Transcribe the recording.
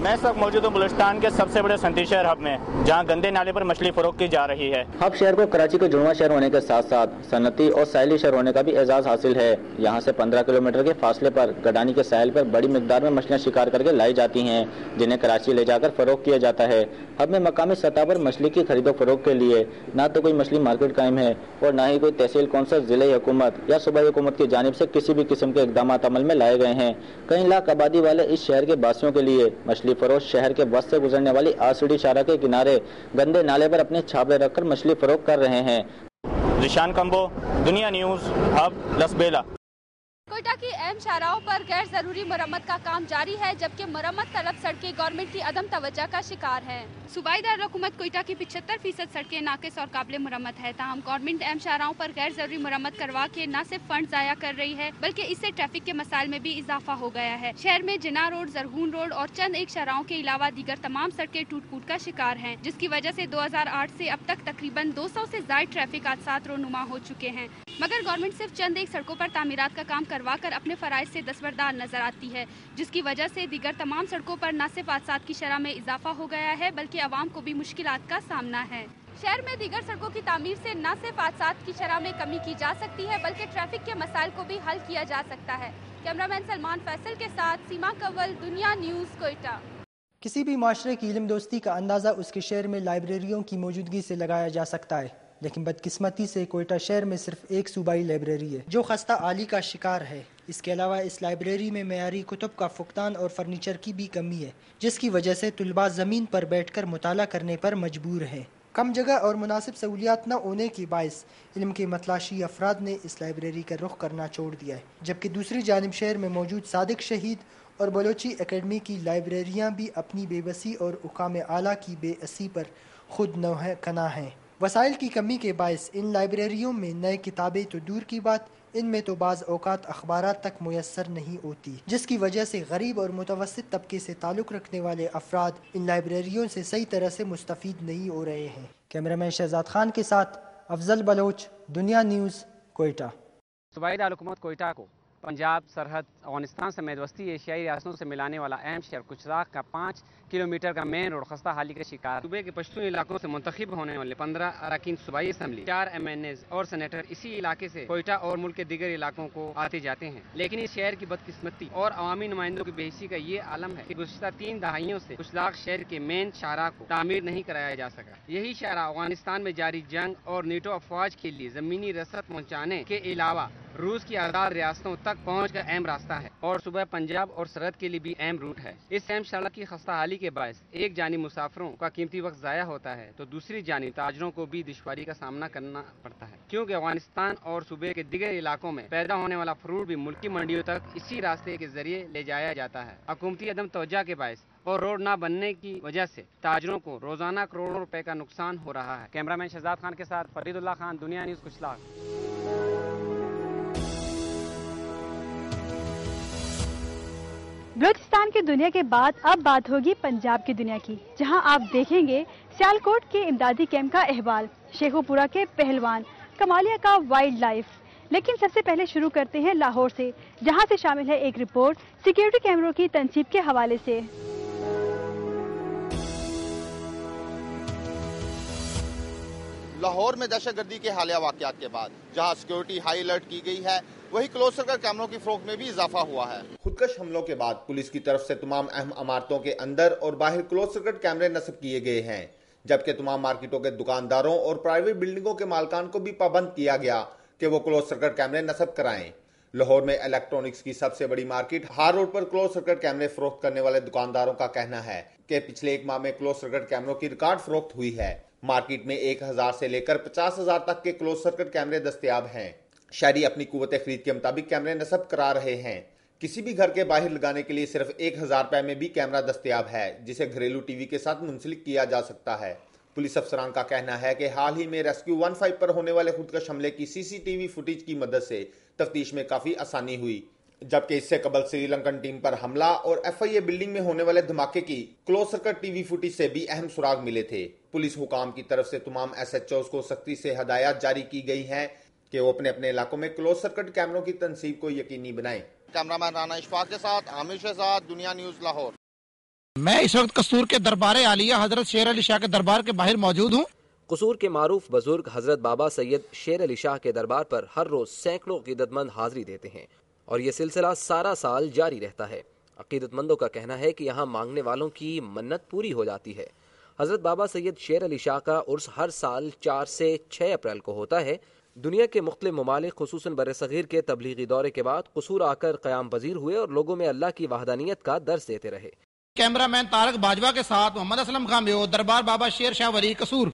میں اس وقت موجود ہوں بلوچستان کے سب سے بڑے صنعتی شہر ہب میں، جہاں گندے نالے پر مچھلی فروخت کی جا رہی ہے۔ ہب شہر کو کراچی کا جڑواں شہر ہونے کے ساتھ ساتھ صنعتی اور ساحلی شہر ہونے کا بھی اعزاز حاصل ہے۔ یہاں سے 15 کلومیٹر کے فاصلے پر گڈانی کے ساحل پر بڑی مقدار میں مچھلیاں شکار کر کے لائی جاتی ہیں، جنہیں کراچی لے جا کر فروخت کیا جاتا ہے۔ ہب میں مقامی سطح پر مچھلی کی خرید و فروخت کے لیے نہ تو کوئی مچھلی مارکیٹ قائم ہے اور نہ ہی کوئی تحصیل کونسل، ضلعی حکومت یا صوبائی حکومت کی جانب سے کسی بھی قسم کے اقدامات عمل میں لائے گئے ہیں۔ کئی لاکھ آبادی والے اس شہر کے باسیوں کے لیے مچھلی فروش شہر کے وسط سے گزرنے والی آسوڈی شارہ کے کنارے گندے نالے پر اپنے چھاپے رکھ کر مچھلی فروخت کر رہے ہیں۔ ذیشان کمبو، دنیا نیوز، ہب لسبیلا۔ کوئٹہ کی اہم شاہراہوں پر غیر ضروری مرمت کا کام جاری ہے، جبکہ مرمت طلب سڑکیں گورنمنٹ کی عدم توجہ کا شکار ہیں۔ صوبائی دارالحکومت کوئٹہ کی 75% سڑکیں ناقص اور قابل مرمت ہے، تاہم گورنمنٹ اہم شاہراہوں پر غیر ضروری مرمت کروا کے نہ صرف فنڈ ضائع کر رہی ہے بلکہ اس سے ٹریفک کے مسائل میں بھی اضافہ ہو گیا ہے۔ شہر میں جناح روڈ، زرغون روڈ اور چند ایک شاہراہوں کے علاوہ دیگر تمام سڑکیں ٹوٹ پھوٹ کا شکار ہیں، جس کی وجہ سے 2008 سے اب تک تقریباً 200 سے زائد ٹریفک حادثات رونما ہو چکے ہیں، مگر گورنمنٹ صرف چند ایک سڑکوں پر تعمیرات کا کام کروا کر اپنے فرائض سے دستبردار نظر آتی ہے، جس کی وجہ سے دیگر تمام سڑکوں پر نہ صرف حادثات کی شرح میں اضافہ ہو گیا ہے بلکہ عوام کو بھی مشکلات کا سامنا ہے۔ شہر میں دیگر سڑکوں کی تعمیر سے نہ صرف حادثات کی شرح میں کمی کی جا سکتی ہے بلکہ ٹریفک کے مسائل کو بھی حل کیا جا سکتا ہے۔ کیمرامین سلمان فیصل کے ساتھ سیما کول، دنیا نیوز، کوئٹہ۔ کسی بھی معاشرے کی علم دوستی کا اندازہ اس کے شہر میں لائبریریوں کی موجودگی سے لگایا جا سکتا ہے، لیکن بدقسمتی سے کوئٹہ شہر میں صرف ایک صوبائی لائبریری ہے جو خستہ حالی کا شکار ہے۔ اس کے علاوہ اس لائبریری میں معیاری کتب کا فقدان اور فرنیچر کی بھی کمی ہے، جس کی وجہ سے طلباء زمین پر بیٹھ کر مطالعہ کرنے پر مجبور ہیں۔ کم جگہ اور مناسب سہولیات نہ ہونے کے باعث علم کے متلاشی افراد نے اس لائبریری کا رخ کرنا چھوڑ دیا ہے، جبکہ دوسری جانب شہر میں موجود صادق شہید اور بلوچی اکیڈمی کی لائبریریاں بھی اپنی بے بسی اور حکام اعلیٰ کی بے اسی پر خود نوح کنا ہیں۔ وسائل کی کمی کے باعث ان لائبریریوں میں نئے کتابیں تو دور کی بات، ان میں تو بعض اوقات اخبارات تک میسر نہیں ہوتی، جس کی وجہ سے غریب اور متوسط طبقے سے تعلق رکھنے والے افراد ان لائبریریوں سے صحیح طرح سے مستفید نہیں ہو رہے ہیں۔ کیمرامین شہزاد خان کے ساتھ افضل بلوچ، دنیا نیوز، کوئٹہ۔ صوبائی دارالحکومت کوئٹہ کو پنجاب سرحد افغانستان سمیت وسطی ایشیائی ریاستوں سے ملانے والا اہم شہر کچراغ کا 5 کلومیٹر کا مین روڈ خستہ حالی کا شکار۔ صوبے کے پشتون علاقوں سے منتخب ہونے والے 15 اراکین صوبائی اسمبلی، 4 MNAs اور سینیٹر اسی علاقے سے کوئٹہ اور ملک کے دیگر علاقوں کو آتے جاتے ہیں، لیکن اس شہر کی بدقسمتی اور عوامی نمائندوں کی بے حسی کا یہ عالم ہے کہ گزشتہ 3 دہائیوں سے کچراغ شہر کے مین شاہراہ کو تعمیر نہیں کرایا جا سکا۔ یہی شاہراہ افغانستان میں جاری جنگ اور نیٹو افواج کے لیے زمینی رسد پہنچانے کے علاوہ روس کی آزاد ریاستوں تک پہنچ کا اہم راستہ ہے اور صوبہ پنجاب اور سرحد کے لیے بھی اہم روٹ ہے۔ اس اہم سڑک کی خستہ حالی کے باعث ایک جانب مسافروں کا قیمتی وقت ضائع ہوتا ہے تو دوسری جانب تاجروں کو بھی دشواری کا سامنا کرنا پڑتا ہے، کیونکہ افغانستان اور صوبے کے دیگر علاقوں میں پیدا ہونے والا فروٹ بھی ملکی منڈیوں تک اسی راستے کے ذریعے لے جایا جاتا ہے۔ حکومتی عدم توجہ کے باعث اور روڈ نہ بننے کی وجہ سے تاجروں کو روزانہ کروڑوں روپے کا نقصان ہو رہا ہے۔ کیمرامین شہزاد خان کے ساتھ فرید اللہ خان، دنیا نیوز، کچلاغ۔ بلوچستان کی دنیا کے بعد اب بات ہوگی پنجاب کی دنیا کی، جہاں آپ دیکھیں گے سیالکوٹ کے امدادی کیمپ کا احوال، شیخو پورہ کے پہلوان، کمالیہ کا وائلڈ لائف۔ لیکن سب سے پہلے شروع کرتے ہیں لاہور سے، جہاں سے شامل ہے ایک رپورٹ سیکیورٹی کیمروں کی تنصیب کے حوالے سے۔ لاہور میں دہشت گردی کے حالیہ واقعات کے بعد جہاں سیکیورٹی ہائی الرٹ کی گئی ہے، وہی کلوز سرکٹ کیمروں کی فروخت میں بھی اضافہ ہوا ہے۔ خودکش حملوں کے بعد پولیس کی طرف سے تمام اہم عمارتوں کے اندر اور باہر کلوز سرکٹ کیمرے نصب کیے گئے ہیں، جبکہ تمام مارکیٹوں کے دکانداروں اور پرائیویٹ بلڈنگوں کے مالکان کو بھی پابند کیا گیا کہ وہ کلوز سرکٹ کیمرے نصب کرائیں۔ لاہور میں الیکٹرانکس کی سب سے بڑی مارکیٹ ہار روڈ پر کلوز سرکٹ کیمرے فروخت کرنے والے دکانداروں کا کہنا ہے کہ پچھلے ایک ماہ میں کلوز سرکٹ کیمروں کی ریکارڈ فروخت ہوئی ہے۔ مارکیٹ میں 1000 سے لے کر 50,000 تک کے کلوز سرکٹ کیمرے دستیاب ہیں۔ شہری اپنی قوت خرید کے مطابق کیمرے نصب کرا رہے ہیں۔ کسی بھی گھر کے باہر لگانے کے لیے صرف 1000 روپے میں بھی کیمرہ دستیاب ہے، جسے گھریلو ٹی وی کے ساتھ منسلک کیا جا سکتا ہے۔ پولیس افسران کا کہنا ہے کہ حال ہی میں ریسکیو 15 پر ہونے والے خودکش حملے کی CCTV فوٹیج کی مدد سے تفتیش میں کافی آسانی ہوئی، جبکہ اس سے قبل سری لنکن ٹیم پر حملہ اور FIA بلڈنگ میں ہونے والے دھماکے کی کلوز سرکٹ TV فوٹیج سے بھی اہم سراغ ملے تھے۔ پولیس حکام کی طرف سے تمام SHOs کو سختی سے ہدایات جاری کی گئی ہیں کہ وہ اپنے اپنے علاقوں میں کلوز سرکٹ کیمروں کی تنصیب کو یقینی بنائیں۔ کیمرامین رانا اشفاق کے ساتھ عامر شہزاد، دنیا نیوز، لاہور۔ میں اس وقت قصور کے دربار عالیہ حضرت شیر علی شاہ کے دربار کے باہر موجود ہوں۔ قصور کے معروف بزرگ حضرت بابا سید شیر علی شاہ کے دربار پر ہر روز سینکڑوں عقیدت مند حاضری دیتے ہیں اور یہ سلسلہ سارا سال جاری رہتا ہے۔ عقیدت مندوں کا کہنا ہے کہ یہاں مانگنے والوں کی منت پوری ہو جاتی ہے۔ حضرت بابا سید شیر علی شاہ کا عرس ہر سال 4 سے 6 اپریل کو ہوتا ہے۔ دنیا کے مختلف ممالک خصوصاً برصغیر کے تبلیغی دورے کے بعد قصور آ کر قیام پذیر ہوئے اور لوگوں میں اللہ کی وحدانیت کا درس دیتے رہے۔ کیمرہ مین طارق باجوہ کے ساتھ محمد اسلم خان بیو، دربار بابا شیر شاہ ولی قصور۔